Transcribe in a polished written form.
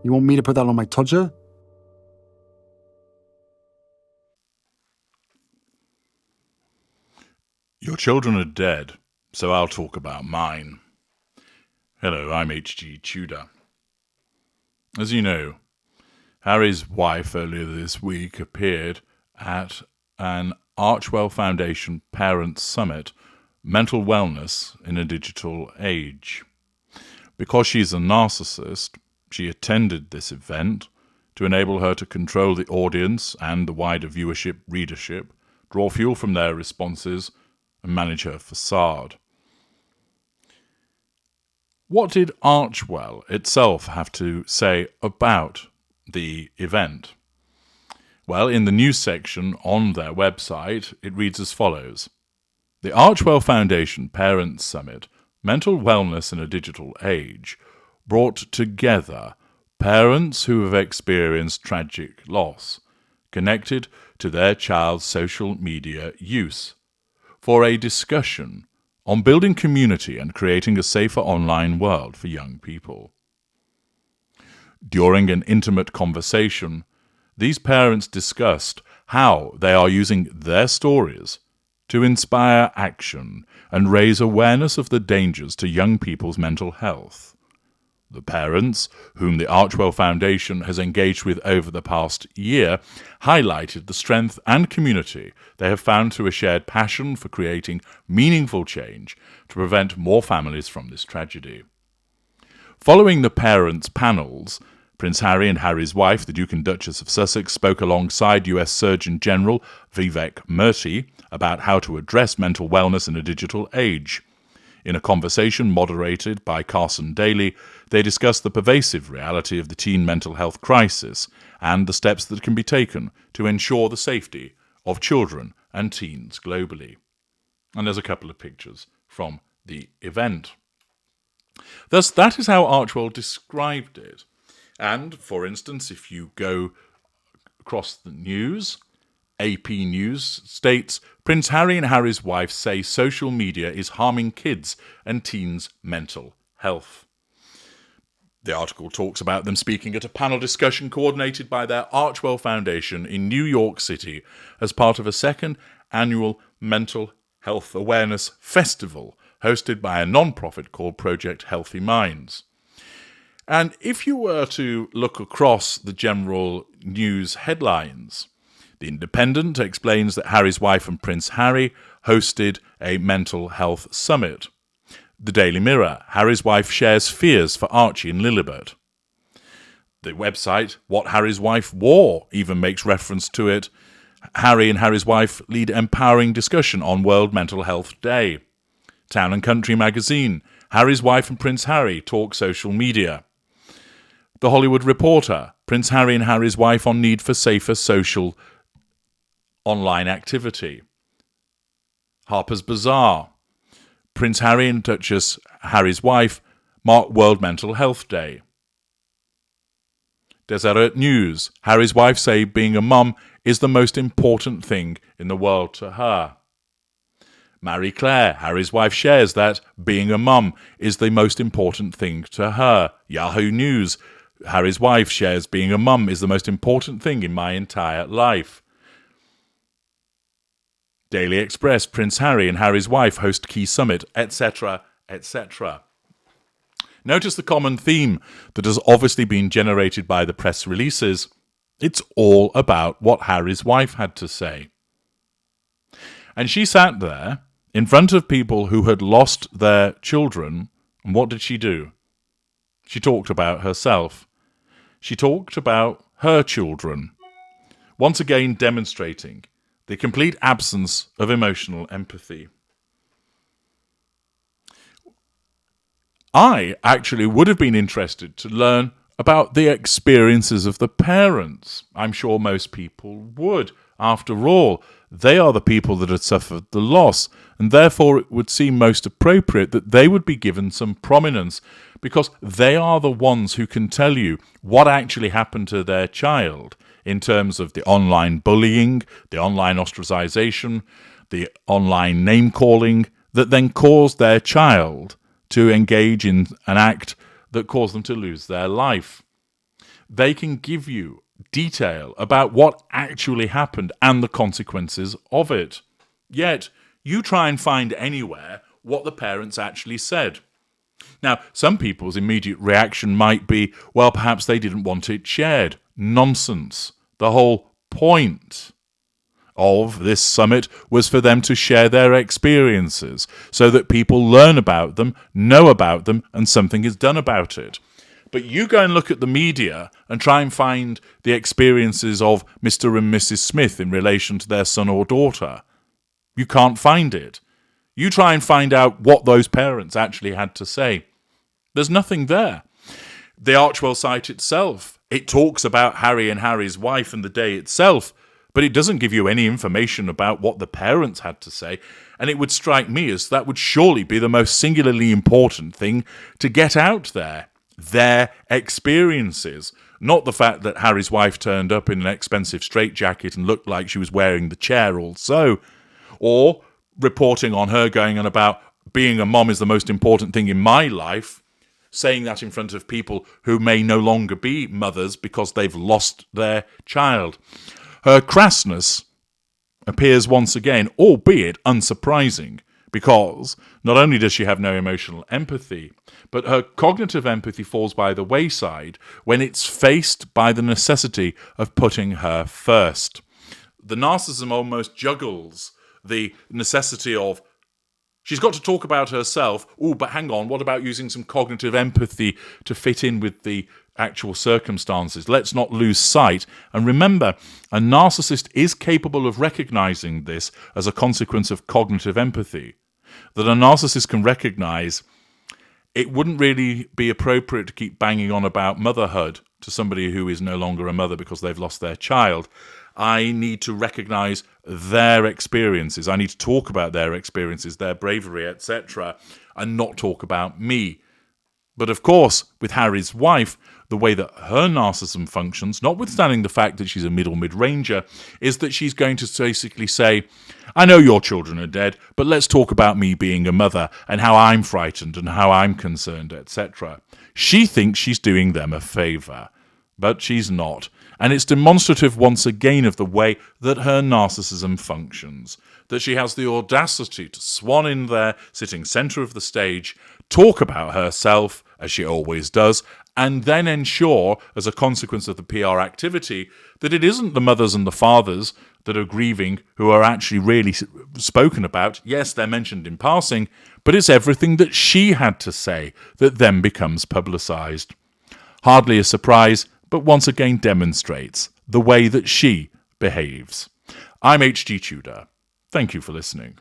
You want me to put that on my Tudor? Your children are dead, so I'll talk about mine. Hello, I'm H.G. Tudor. As you know, Harry's wife earlier this week appeared at an Archwell Foundation Parents Summit, Mental Wellness in a Digital Age. Because she's a narcissist, she attended this event to enable her to control the audience and the wider viewership readership, draw fuel from their responses, and manage her facade. What did Archwell itself have to say about the event? Well, in the news section on their website, it reads as follows. The Archwell Foundation Parents Summit, Mental Wellness in a Digital Age, brought together parents who have experienced tragic loss connected to their child's social media use for a discussion on building community and creating a safer online world for young people. During an intimate conversation, these parents discussed how they are using their stories to inspire action and raise awareness of the dangers to young people's mental health. The parents, whom the Archwell Foundation has engaged with over the past year, highlighted the strength and community they have found through a shared passion for creating meaningful change to prevent more families from this tragedy. Following the parents' panels, Prince Harry and Harry's wife, the Duke and Duchess of Sussex, spoke alongside US Surgeon General Vivek Murthy about how to address mental wellness in a digital age. In a conversation moderated by Carson Daly, they discussed the pervasive reality of the teen mental health crisis and the steps that can be taken to ensure the safety of children and teens globally. And there's a couple of pictures from the event. Thus, that is how Archwell described it. And, for instance, if you go across the news, AP News states, Prince Harry and Harry's wife say social media is harming kids and teens' mental health. The article talks about them speaking at a panel discussion coordinated by their Archwell Foundation in New York City as part of a second annual Mental Health Awareness Festival hosted by a non-profit called Project Healthy Minds. And if you were to look across the general news headlines, The Independent explains that Harry's wife and Prince Harry hosted a mental health summit. The Daily Mirror, Harry's wife shares fears for Archie and Lilibet. The website, What Harry's Wife Wore, even makes reference to it. Harry and Harry's wife lead empowering discussion on World Mental Health Day. Town and Country magazine, Harry's wife and Prince Harry talk social media. The Hollywood Reporter, Prince Harry and Harry's wife on need for safer social online activity. Harper's Bazaar, Prince Harry and Duchess Harry's wife mark World Mental Health Day. Deseret News, Harry's wife say being a mum is the most important thing in the world to her. Marie Claire, Harry's wife, shares that being a mum is the most important thing to her. Yahoo News, Harry's wife shares being a mum is the most important thing in my entire life. Daily Express, Prince Harry and Harry's wife host key summit, etc., etc. Notice the common theme that has obviously been generated by the press releases. It's all about what Harry's wife had to say. And she sat there in front of people who had lost their children, and what did she do? She talked about herself. She talked about her children, once again demonstrating the complete absence of emotional empathy. I actually would have been interested to learn about the experiences of the parents. I'm sure most people would. After all, they are the people that had suffered the loss, and therefore it would seem most appropriate that they would be given some prominence, because they are the ones who can tell you what actually happened to their child in terms of the online bullying, the online ostracization, the online name-calling that then caused their child to engage in an act that caused them to lose their life. they can give you detail about what actually happened and the consequences of it. Yet, you try and find anywhere what the parents actually said. Now, some people's immediate reaction might be, well, perhaps they didn't want it shared. Nonsense. The whole point of this summit was for them to share their experiences so that people learn about them, know about them, and something is done about it. But you go and look at the media and try and find the experiences of Mr. and Mrs. Smith in relation to their son or daughter. You can't find it. You try and find out what those parents actually had to say. There's nothing there. The Archwell site itself, it talks about Harry and Harry's wife and the day itself, but it doesn't give you any information about what the parents had to say, and it would strike me as that would surely be the most singularly important thing to get out there. Their experiences, not the fact that Harry's wife turned up in an expensive straitjacket and looked like she was wearing the chair also, or reporting on her going on about being a mom is the most important thing in my life, saying that in front of people who may no longer be mothers because they've lost their child. Her crassness appears once again, albeit unsurprising, because not only does she have no emotional empathy, but her cognitive empathy falls by the wayside when it's faced by the necessity of putting her first. The narcissism almost juggles the necessity of, she's got to talk about herself, but hang on, what about using some cognitive empathy to fit in with the actual circumstances? Let's not lose sight. And remember, a narcissist is capable of recognizing this as a consequence of cognitive empathy. That a narcissist can recognize it wouldn't really be appropriate to keep banging on about motherhood to somebody who is no longer a mother because they've lost their child. I need to recognize their experiences. I need to talk about their experiences, their bravery, etc., and not talk about me. But of course, with Harry's wife, the way that her narcissism functions, notwithstanding the fact that she's a mid-ranger, is that she's going to basically say, I know your children are dead, but let's talk about me being a mother and how I'm frightened and how I'm concerned, etc. She thinks she's doing them a favour, but she's not. And it's demonstrative once again of the way that her narcissism functions, that she has the audacity to swan in there, sitting centre of the stage, talk about herself, as she always does, and then ensure, as a consequence of the PR activity, that it isn't the mothers and the fathers that are grieving who are actually really spoken about. Yes, they're mentioned in passing, but it's everything that she had to say that then becomes publicised. Hardly a surprise, but once again demonstrates the way that she behaves. I'm H.G. Tudor. Thank you for listening.